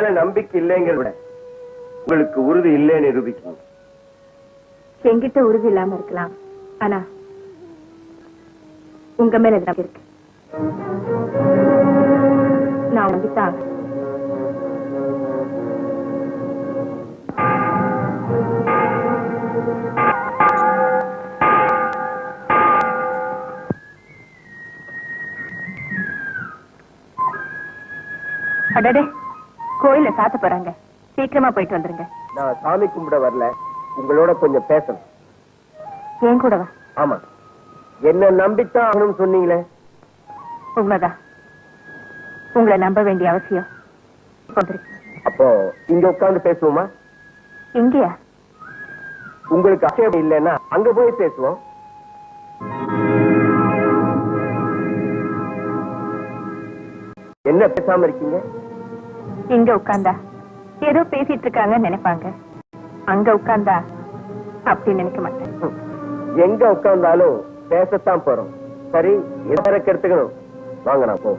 மேல நம்பிக்கை இல்லைங்கிறத விட உங்களுக்கு உறுதி இல்லைன்னு நிரூபிக்கணும். என்கிட்ட உறுதி இல்லாம இருக்கலாம், ஆனா உங்க மேல நம்பிக்கை இருக்கு. நான் நம்பித்தான். அடடே, கோயில சாத்த போறாங்க, சீக்கிரமா போயிட்டு வந்துருங்க. நான் சாமி கும்பிட வரல, உங்களோட கொஞ்சம் பேசணும். ஏன் கூடவா? ஆமா, என்ன நம்பித்தான் ஆகணும்னு சொன்னீங்களே. உண்மைதான், உங்களை நம்ப வேண்டிய அவசியம் வந்துருச்சு. அப்போ இங்க உட்கார்ந்து பேசுவோமா? இங்கயா? உங்களுக்கு ஆட்சேபம் இல்லைன்னா அங்க போய் பேசுவோம். என்ன பேசாம இருக்கீங்க? இங்க உட்கார்ந்தா ஏதோ பேசிட்டு இருக்காங்கன்னு நினைப்பாங்க, அங்க உட்கார்ந்தா அப்படி நினைக்க மாட்டேன். எங்க உட்கார்ந்தாலும் பேசத்தான் போறோம். சரி, எல்லாரும் எடுத்துக்கணும். வாங்க நான் போ.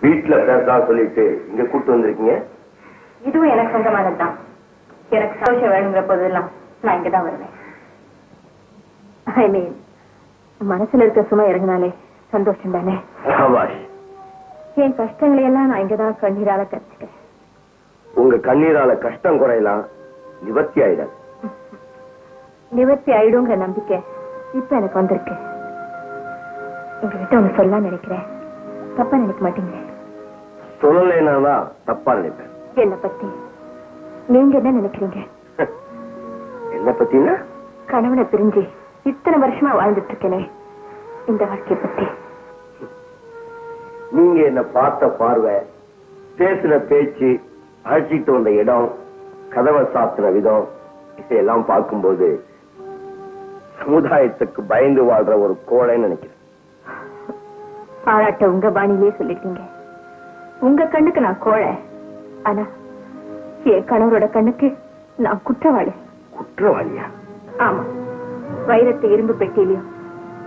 வீட்டுல பேசலாம் சொல்லிட்டு இங்க கூட்டு வந்திருக்கீங்க. இதுவும் எனக்கு சொந்தமானதுதான். எனக்கு சந்தோஷம் வேணுங்கிற போதெல்லாம் நான் இங்கதான் வருவேன். ஐ மீன், மனசுல இருக்க சும்மா இறங்கினாலே சந்தோஷம் தானே. என் கஷ்டங்களை எல்லாம் நான் இங்கதான் கண்ணீரால கற்றுக்கிறேன். உங்க கண்ணீரால கஷ்டம் குறையலாம், நிவர்த்தி ஆயிடாது. நிவர்த்தி ஆயிடுங்கிற நம்பிக்கை இப்ப எனக்கு வந்திருக்கு. உங்ககிட்ட ஒண்ணு சொல்ல நினைக்கிறேன், தப்பா நினைக்க மாட்டீங்க? சொல்லலைன்னா தப்பா நினைப்பேன். என்ன பத்தி நீங்க என்ன நினைக்கிறீங்க? என்ன பத்தினா? கணவனை பிரிஞ்சு இத்தனை வருஷமா வாழ்ந்துட்டு இருக்கேனே, இந்த வாழ்க்கைய பத்தி. நீங்க என்ன பார்த்த பார்வை, பேசுற பேச்சு, அழைச்சிட்டு வந்த இடம், கதவை சாத்துற விதம், இதையெல்லாம் பார்க்கும்போது சமுதாயத்துக்கு பயந்து வாழ்ற ஒரு கோழைன்னு நினைக்கிறேன். பாராட்ட உங்க பாணியிலே சொல்லிட்டீங்க. உங்க கண்ணுக்கு நான் கோழை, ஆனா என் கணவரோட கண்ணுக்கு நான் குற்றவாளி. குற்றவாளியா? ஆமா, வைரத்தை இரும்பு பெட்டியிலையும்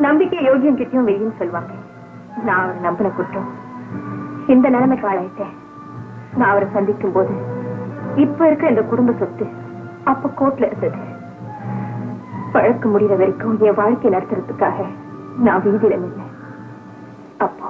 நம்பிக்கை யோகியம் கிட்டையும் வெயின்னு சொல்லுவாங்க. நான் அவரை நம்பின குற்றம் இந்த நிலைமைக்கு ஆளாயிட்டேன். நான் அவரை சந்திக்கும் போது இப்ப இருக்க இந்த குடும்ப சொத்து அப்ப கோர்ட்ல இருந்தது. வழக்கு முடிகிற வரைக்கும் என் வாழ்க்கை நடத்துறதுக்காக நான் வீதியில நின்னேன். அப்போ